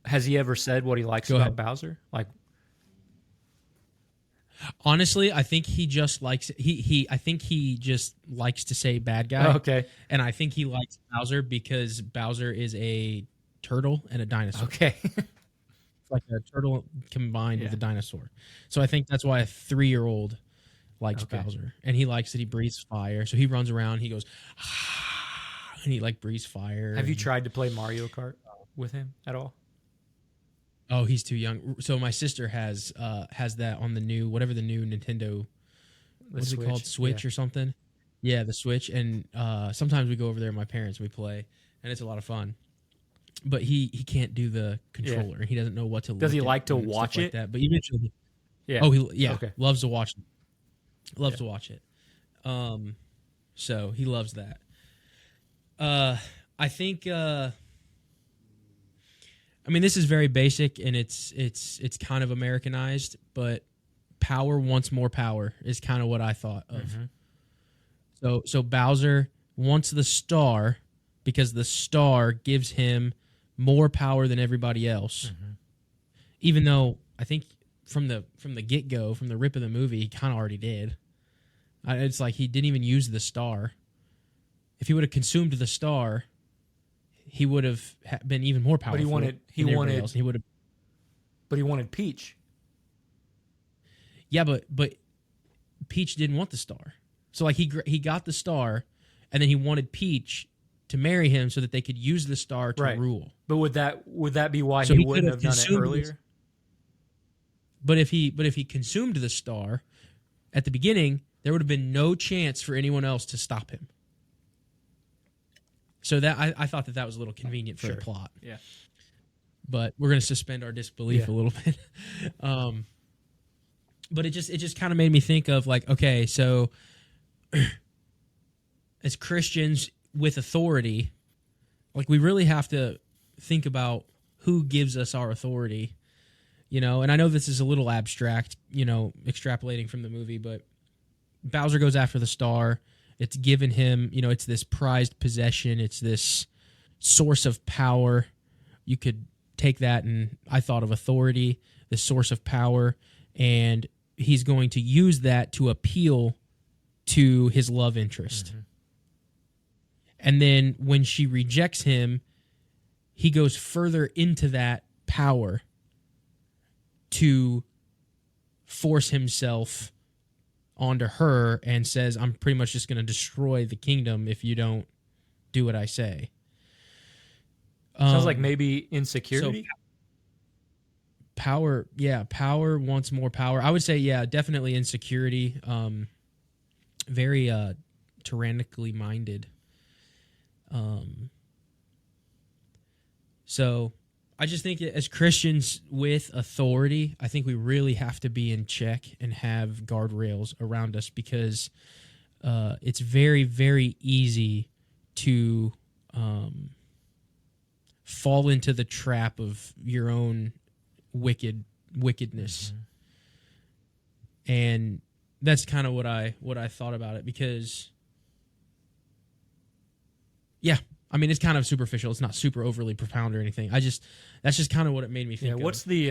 has he ever said what he likes about Bowser? Like, honestly, I think he just likes I think he just likes to say bad guy. Oh, okay. And I think he likes Bowser because Bowser is a turtle and a dinosaur. Okay. It's like a turtle combined with a dinosaur. So I think that's why a 3-year-old likes Bowser. And he likes that he breathes fire. So he runs around, he goes, and he like breathes fire. Have you tried to play Mario Kart with him at all? Oh, he's too young. So my sister has that on the new, whatever the new Nintendo, what's it called, Switch or something? Yeah, the Switch. And sometimes we go over there with my parents, we play, and it's a lot of fun. but he can't do the controller. He doesn't know what to. Does he look like at to and watch stuff like it? that, but eventually, Yeah. Oh, Okay. loves to watch. Loves to watch it. So he loves that. I think. I mean, this is very basic and it's kind of Americanized, but power wants more power is kind of what I thought of. Mm-hmm. So Bowser wants the star because the star gives him more power than everybody else. Mm-hmm. Even though I think from the get-go, from the rip of the movie, he kind of already did. It's like he didn't even use the star. If he would have consumed the star, he would have been even more powerful. But he wanted Peach. Yeah, but Peach didn't want the star. So like he got the star, and then he wanted Peach to marry him so that they could use the star to rule. But would that be why So he he wouldn't could have have done it earlier? But if he consumed the star at the beginning, there would have been no chance for anyone else to stop him. So that I thought that was a little convenient for the plot. Yeah. But we're going to suspend our disbelief a little bit. But it just kind of made me think of like, okay, so as Christians with authority, like we really have to think about who gives us our authority, and I know this is a little abstract, extrapolating from the movie, but Bowser goes after the star. It's given him, it's this prized possession. It's this source of power. You could take that, and I thought of authority, the source of power, and he's going to use that to appeal to his love interest. Mm-hmm. And then when she rejects him, he goes further into that power to force himself onto her and says, I'm pretty much just going to destroy the kingdom if you don't do what I say. Sounds like maybe insecurity. So power wants more power. I would say, definitely insecurity. Very tyrannically minded. So I just think as Christians with authority, I think we really have to be in check and have guardrails around us because it's very, very easy to fall into the trap of your own wickedness. Mm-hmm. And that's kind of what I thought about it because, I mean, it's kind of superficial. It's not super overly profound or anything. that's just kind of what it made me think. Yeah. What's the?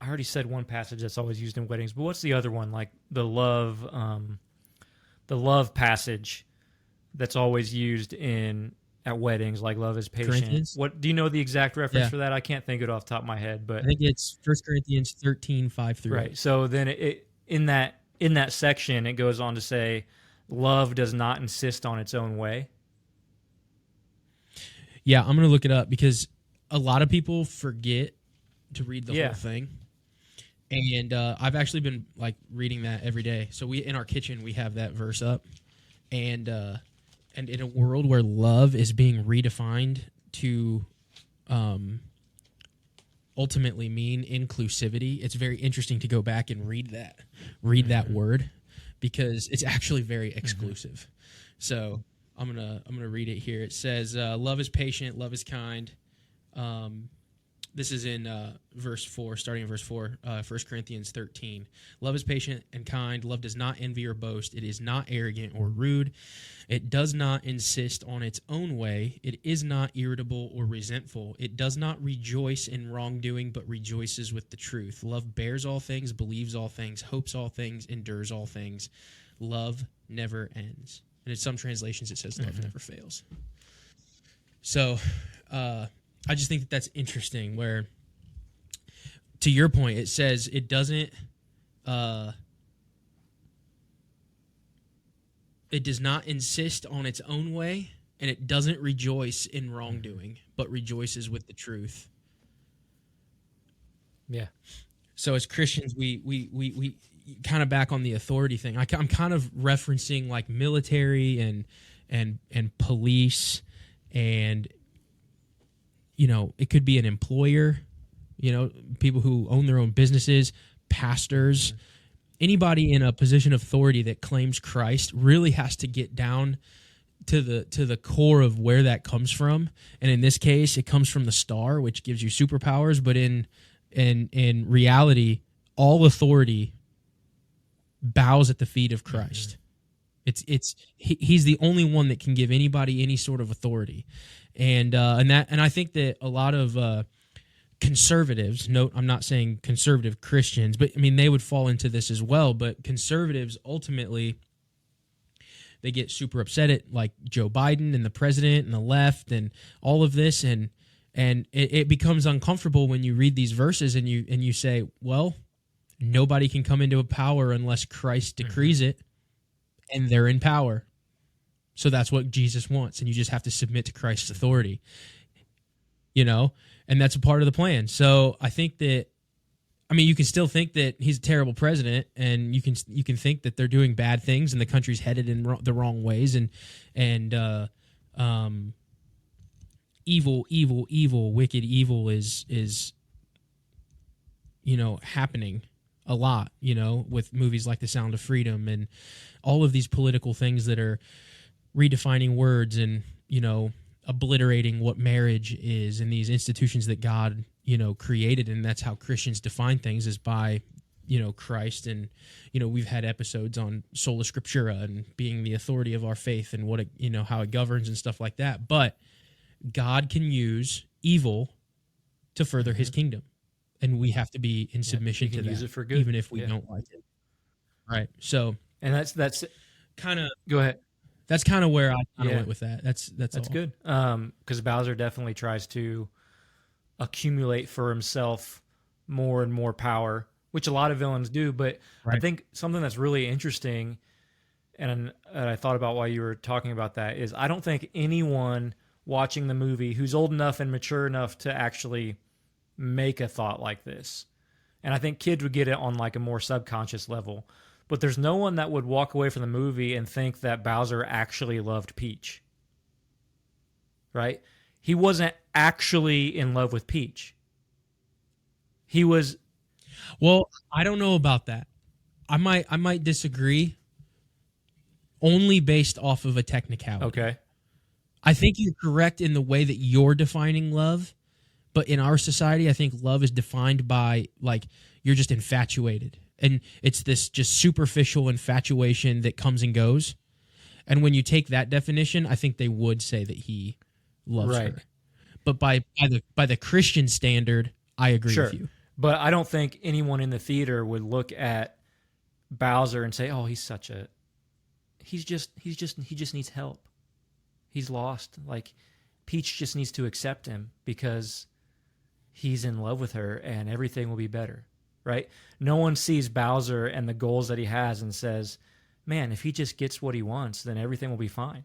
I already said one passage that's always used in weddings, but what's the other one? Like the love passage that's always used at weddings, like love is patient. What do you know the exact reference for that? I can't think it off the top of my head, but I think it's 1 Corinthians 13:5-8. Right. So then in that section it goes on to say, love does not insist on its own way. Yeah, I'm going to look it up because a lot of people forget to read the whole thing. And I've actually been like reading that every day. So in our kitchen we have that verse up. And in a world where love is being redefined to ultimately mean inclusivity, it's very interesting to go back and read that word. Because it's actually very exclusive. Mm-hmm. So I'm gonna read it here. It says, "Love is patient, love is kind." This is in verse 4, starting in verse 4, 1 Corinthians 13. Love is patient and kind. Love does not envy or boast. It is not arrogant or rude. It does not insist on its own way. It is not irritable or resentful. It does not rejoice in wrongdoing, but rejoices with the truth. Love bears all things, believes all things, hopes all things, endures all things. Love never ends. And in some translations it says love never fails. So, I just think that's interesting where, to your point, it says it doesn't, it does not insist on its own way, and it doesn't rejoice in wrongdoing, but rejoices with the truth. Yeah. So as Christians, we kind of back on the authority thing. I'm kind of referencing like military and police and it could be an employer, people who own their own businesses, pastors, anybody in a position of authority that claims Christ really has to get down to the core of where that comes from. And in this case, it comes from the star, which gives you superpowers. But in reality, all authority bows at the feet of Christ. He's the only one that can give anybody any sort of authority. And I think that a lot of conservatives, note I'm not saying conservative Christians, but I mean they would fall into this as well, but conservatives ultimately they get super upset at like Joe Biden and the president and the left and all of this, and it becomes uncomfortable when you read these verses and you say, well, nobody can come into a power unless Christ decrees it, and they're in power. So that's what Jesus wants, and you just have to submit to Christ's authority. And that's a part of the plan. So I think that, you can still think that he's a terrible president, and you can think that they're doing bad things and the country's headed in the wrong ways, and wicked evil is happening a lot, with movies like The Sound of Freedom and all of these political things that are redefining words and, obliterating what marriage is, and these institutions that God, created. And that's how Christians define things, is by, Christ. And, we've had episodes on sola scriptura and being the authority of our faith and what it, how it governs and stuff like that. But God can use evil to further his kingdom. And we have to be in submission to that, use it for good, even if we don't like it. Right. So, and that's kind of, go ahead. That's kind of where I kind of went with that. That's all. Good. Because Bowser definitely tries to accumulate for himself more and more power, which a lot of villains do. But I think something that's really interesting, and I thought about while you were talking about that, is I don't think anyone watching the movie who's old enough and mature enough to actually make a thought like this. And I think kids would get it on like a more subconscious level. But there's no one that would walk away from the movie and think that Bowser actually loved Peach. Right? He wasn't actually in love with Peach. He was... Well, I don't know about that. I might disagree, only based off of a technicality. Okay. I think you're correct in the way that you're defining love, but in our society, I think love is defined by, like, you're just infatuated. And it's this just superficial infatuation that comes and goes. And when you take that definition, I think they would say that he loves her. But by the Christian standard, I agree with you. But I don't think anyone in the theater would look at Bowser and say, "Oh, he just needs help. He's lost. Like, Peach just needs to accept him because he's in love with her and everything will be better." Right? No one sees Bowser and the goals that he has and says, man, if he just gets what he wants, then everything will be fine.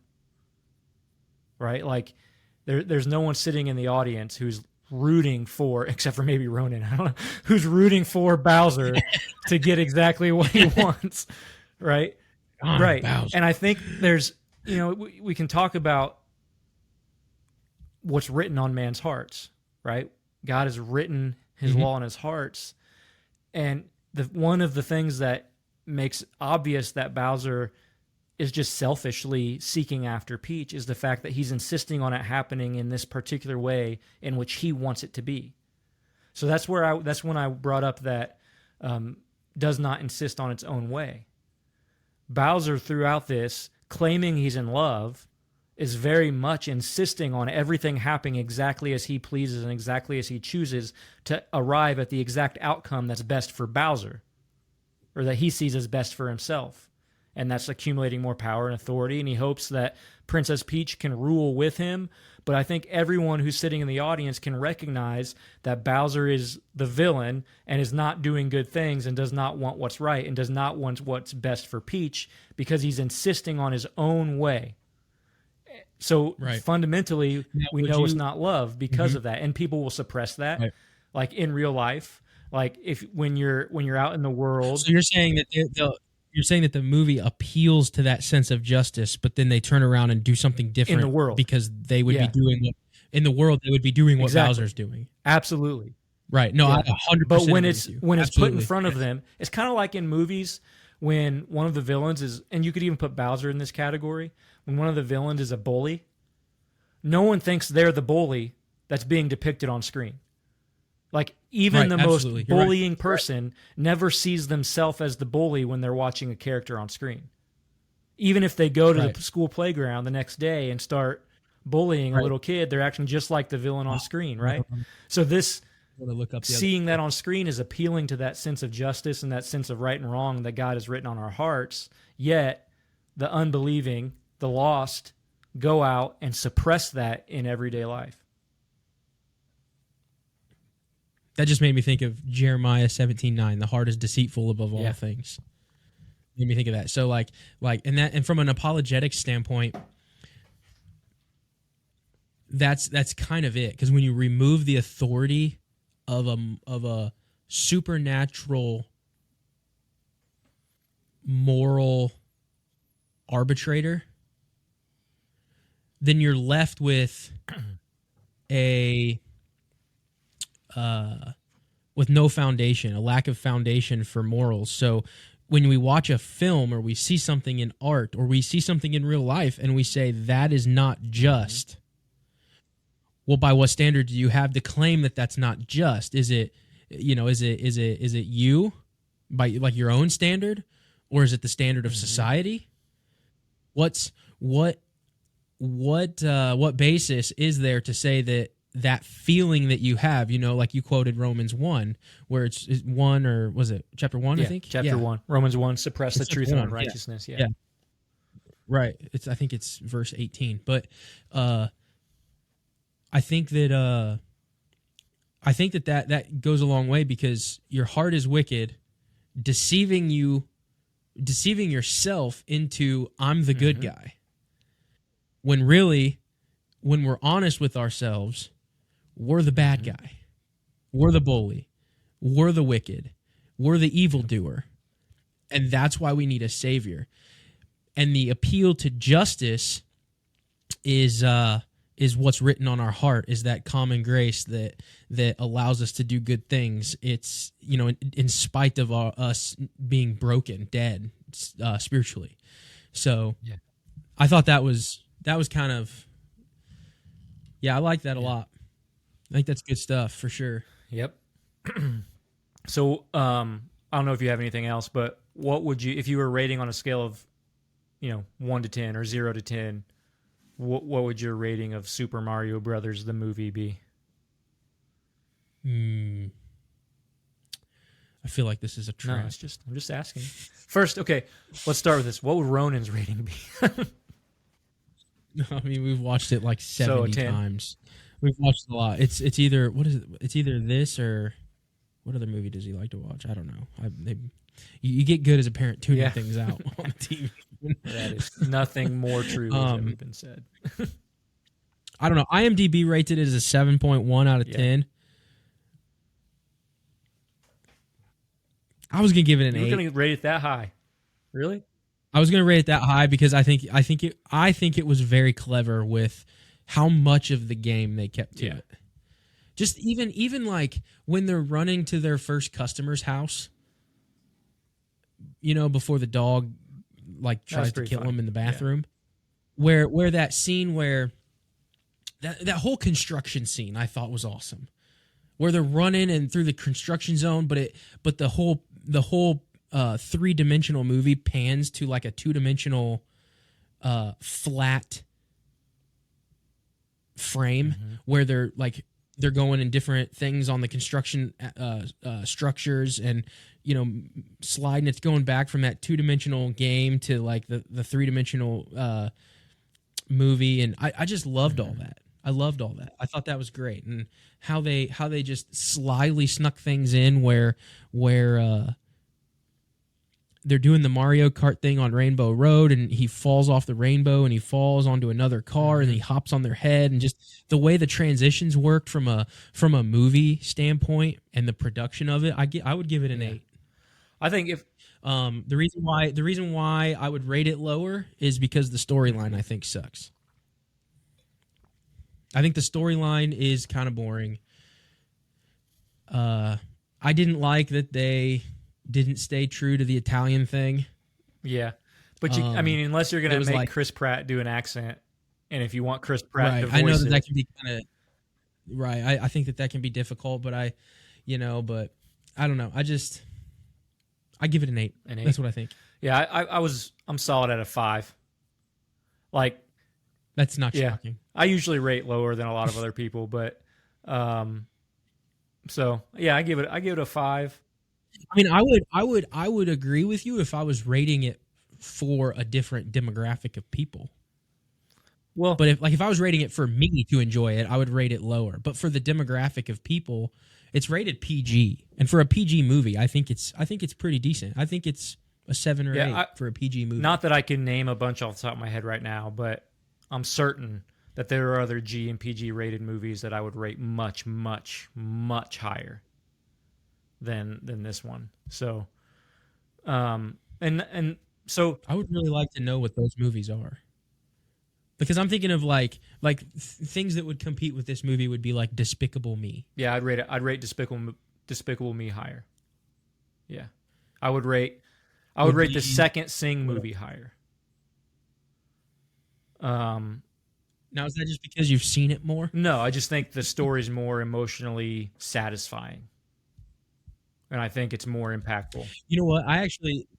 Right? Like, there's no one sitting in the audience who's rooting for, except for maybe Ronan, I don't know, who's rooting for Bowser to get exactly what he wants. Right? Right. Bowser. And I think there's, we can talk about what's written on man's hearts, right? God has written his law on his hearts. And one of the things that makes obvious that Bowser is just selfishly seeking after Peach is the fact that he's insisting on it happening in this particular way in which he wants it to be. So that's when I brought up that does not insist on its own way. Bowser, throughout this, claiming he's in love, is very much insisting on everything happening exactly as he pleases and exactly as he chooses to arrive at the exact outcome that's best for Bowser, or that he sees as best for himself. And that's accumulating more power and authority, and he hopes that Princess Peach can rule with him. But I think everyone who's sitting in the audience can recognize that Bowser is the villain and is not doing good things and does not want what's right and does not want what's best for Peach because he's insisting on his own way. So fundamentally, we know it's not love because of that, and people will suppress that, like in real life. Like when you're out in the world. So you're saying that you're saying that the movie appeals to that sense of justice, but then they turn around and do something different in the world because they would be doing what in the world they would be doing what Bowser's doing. Absolutely. Right. No, I 100%. But when it's put in front of them, it's kind of like in movies when one of the villains is, and you could even put Bowser in this category, when one of the villains is a bully, no one thinks they're the bully that's being depicted on screen. Like, even the most bullying person never sees themselves as the bully when they're watching a character on screen. Even if they go to the school playground the next day and start bullying a little kid, they're acting just like the villain on screen, right? So this, seeing that on screen is appealing to that sense of justice and that sense of right and wrong that God has written on our hearts, yet the unbelieving, the lost, go out and suppress that in everyday life. That just made me think of Jeremiah 17:9. The heart is deceitful above all things. Made me think of that. So and from an apologetics standpoint, that's kind of it. Because when you remove the authority of a supernatural moral arbitrator, then you're left with with no foundation, a lack of foundation for morals. So when we watch a film or we see something in art or we see something in real life and we say that is not just, well, by what standard do you have to claim that that's not just? Is it you by like your own standard, or is it the standard of society? What basis is there to say that feeling that you have, like you quoted Romans 1, where it's 1, or was it chapter 1, I think? Chapter 1. Romans 1, suppress the truth of unrighteousness. Yeah. Right. I think it's verse 18. But I think that that goes a long way, because your heart is wicked, deceiving yourself into I'm the good guy. When really, when we're honest with ourselves, we're the bad guy. We're the bully. We're the wicked. We're the evildoer. And that's why we need a savior. And the appeal to justice is what's written on our heart, is that common grace that allows us to do good things. It's, in spite of us being broken, dead, spiritually. So I thought that was kind of, I like that a lot. I think that's good stuff for sure. Yep. So I don't know if you have anything else, but what would you, if you were rating on a scale of, 1 to 10 or 0 to 10, what would your rating of Super Mario Brothers the movie be? I feel like this is a trap. No, I'm just asking. First, okay, let's start with this. What would Ronan's rating be? I mean, we've watched it like 70 times. We've watched a lot. It's either, what is it? It's either this or what other movie does he like to watch? I don't know. You get good as a parent tuning things out on the TV. That is nothing more true has ever been said. I don't know. IMDb rates it as a 7.1 out of 10. I was gonna give it an 8. You're gonna rate it that high? Really? I was gonna rate it that high because I think it was very clever with how much of the game they kept to it. Just even like when they're running to their first customer's house, before the dog tries to kill him in the bathroom, where that scene where that whole construction scene I thought was awesome, where they're running and through the construction zone, but the whole 3-dimensional movie pans to like a 2-dimensional flat frame where they're going in different things on the construction structures and sliding. It's going back from that 2-dimensional game to like the 3-dimensional movie, and I just loved all that. I loved all that. I thought that was great, and how they just slyly snuck things in where they're doing the Mario Kart thing on Rainbow Road, and he falls off the rainbow and he falls onto another car and he hops on their head, and just the way the transitions worked from a movie standpoint and the production of it, I would give it an 8. I think if The reason why I would rate it lower is because the storyline I think sucks. I think the storyline is kind of boring. I didn't like that they didn't stay true to the Italian thing. Yeah. But I mean, unless you're going to make like, Chris Pratt do an accent, and if you want Chris Pratt right, to voice I know that it, that can be kind of right. I think that can be difficult, but but I don't know. I give it an 8. An 8? That's what I think. Yeah, I'm solid at a 5. Like, that's not shocking. I usually rate lower than a lot of other people, but so yeah, I give it a 5. I mean, I would agree with you if I was rating it for a different demographic of people. Well, but if I was rating it for me to enjoy it, I would rate it lower. But for the demographic of people, it's rated PG, and for a PG movie, I think it's pretty decent. I think it's a 7 or 8 for a PG movie. Not that I can name a bunch off the top of my head right now, but I'm certain that there are other G and PG rated movies that I would rate much, much, much higher than this one. So, and so I would really like to know what those movies are, because I'm thinking of like things that would compete with this movie would be like Despicable Me. Yeah, I'd rate Despicable Me higher. Yeah, I would rate the second Sing movie higher. Now, is that just because you've seen it more? No, I just think the story's more emotionally satisfying, and I think it's more impactful. You know what?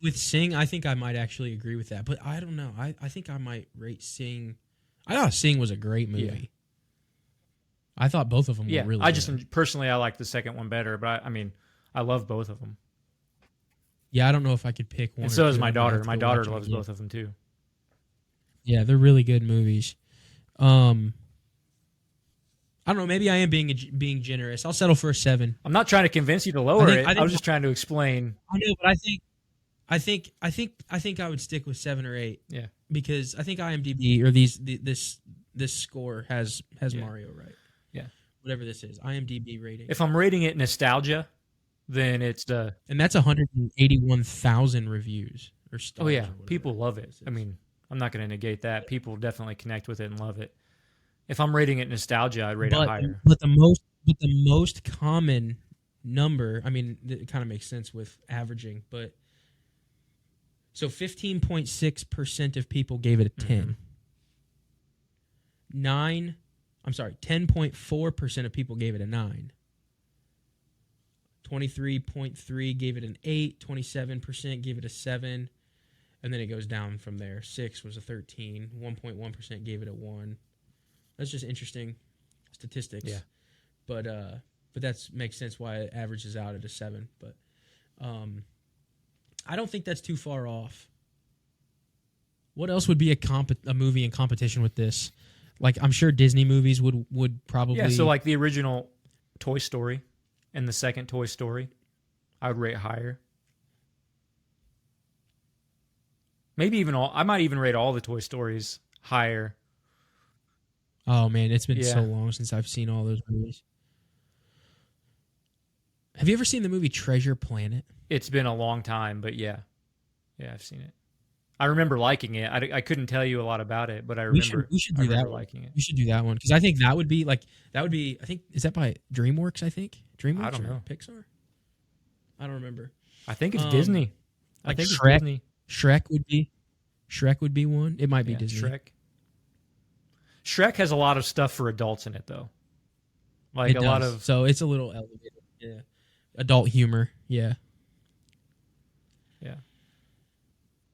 With Sing, I think I might actually agree with that, but I don't know. I think I might rate Sing. I thought Sing was a great movie. Yeah. I thought both of them were really good. Personally, I like the second one better, but I mean, I love both of them. Yeah, I don't know if I could pick one. And so does my daughter. My daughter loves both of them too. Yeah, they're really good movies. I don't know. Maybe I am being generous. I'll settle for a 7. I'm not trying to convince you to lower it. I was just trying to explain. I know, but I think I would stick with 7 or 8. Yeah, because I think IMDb or this score has Mario right. Yeah, whatever this is, IMDb rating. If I'm rating it nostalgia, then it's and that's 181,000 reviews or stars. Oh yeah, people love it. I mean, I'm not going to negate that. People definitely connect with it and love it. If I'm rating it nostalgia, I'd rate it higher. But the most common number, I mean, it kind of makes sense with averaging, but so 15.6% of people gave it a 10. 10.4% of people gave it a 9. 23.3% gave it an 8. 27% gave it a 7. And then it goes down from there. 6 was a 13. 1.1% gave it a 1. That's just interesting statistics. Yeah. But that makes sense why it averages out at a 7. But I don't think that's too far off. What else would be a movie in competition with this? Like, I'm sure Disney movies would probably... Yeah, so like the original Toy Story and the second Toy Story, I would rate higher. Maybe I might even rate all the Toy Stories higher. Oh, man, it's been so long since I've seen all those movies. Have you ever seen the movie Treasure Planet? It's been a long time, but yeah. Yeah, I've seen it. I remember liking it. I couldn't tell you a lot about it, but I remember we should do that liking it. We should do that one, because I think that would be, I think, is that by DreamWorks, I think? DreamWorks I don't know. Pixar? I don't remember. I think it's Disney. Like I think Shrek. It's Disney. Shrek would be one. It might be Disney. Shrek has a lot of stuff for adults in it, though. Like a lot of... So it's a little elevated. Yeah. Adult humor. Yeah. Yeah.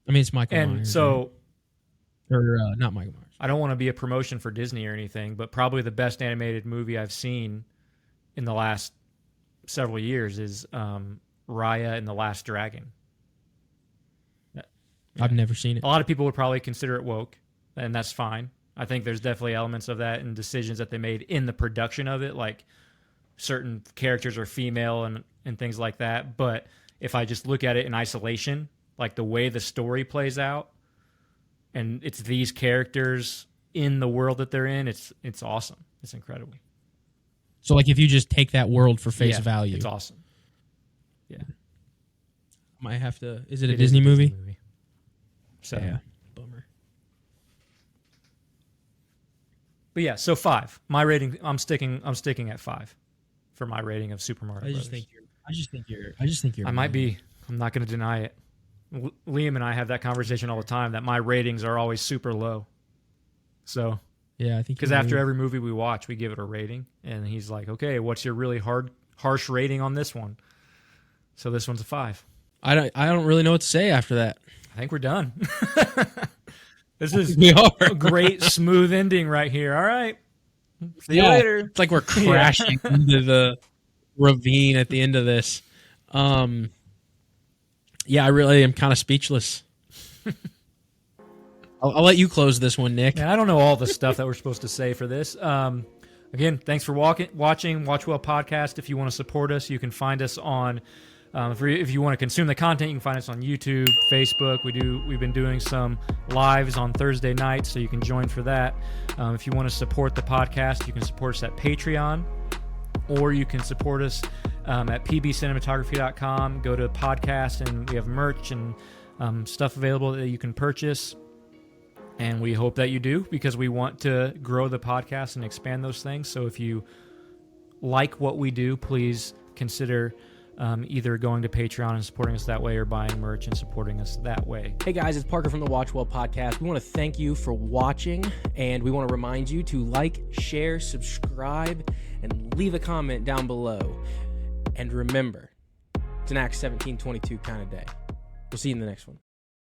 I mean, it's Michael Myers. And so... Right? Or not Michael Myers. I don't want to be a promotion for Disney or anything, but probably the best animated movie I've seen in the last several years is Raya and the Last Dragon. I've never seen it. A lot of people would probably consider it woke, and that's fine. I think there's definitely elements of that and decisions that they made in the production of it, like certain characters are female and things like that. But if I just look at it in isolation, like the way the story plays out, and it's these characters in the world that they're in, it's awesome. It's incredible. So, like, if you just take that world for face value, it's awesome. Yeah. Might have to. Is it a Disney movie? So yeah, bummer. But yeah, so 5. My rating. I'm sticking at 5 for my rating of Super Mario Brothers. I just think you're. I might be. I'm not going to deny it. Liam and I have that conversation all the time that my ratings are always super low. So yeah, I think because after every movie we watch, we give it a rating, and he's like, "Okay, what's your really harsh rating on this one?" So this one's a 5. I don't really know what to say after that. I think we're done. This is We are. a great smooth ending right here. All right. See you later. It's like we're crashing into the ravine at the end of this. Yeah, I really am kind of speechless. I'll let you close this one, Nick. Yeah, I don't know all the stuff that we're supposed to say for this. Again, thanks for watching WatchWell Podcast. If you want to support us, you can find us on. If you want to consume the content, you can find us on YouTube, Facebook. We've been doing some lives on Thursday nights, so you can join for that. If you want to support the podcast, you can support us at Patreon, or you can support us at pbcinematography.com. Go to podcast, and we have merch and stuff available that you can purchase. And we hope that you do, because we want to grow the podcast and expand those things. So if you like what we do, please consider either going to Patreon and supporting us that way, or buying merch and supporting us that way. Hey guys, it's Parker from the WatchWell Podcast. We want to thank you for watching, and we want to remind you to like, share, subscribe, and leave a comment down below. And remember, it's an Acts 17:22 kind of day. We'll see you in the next one.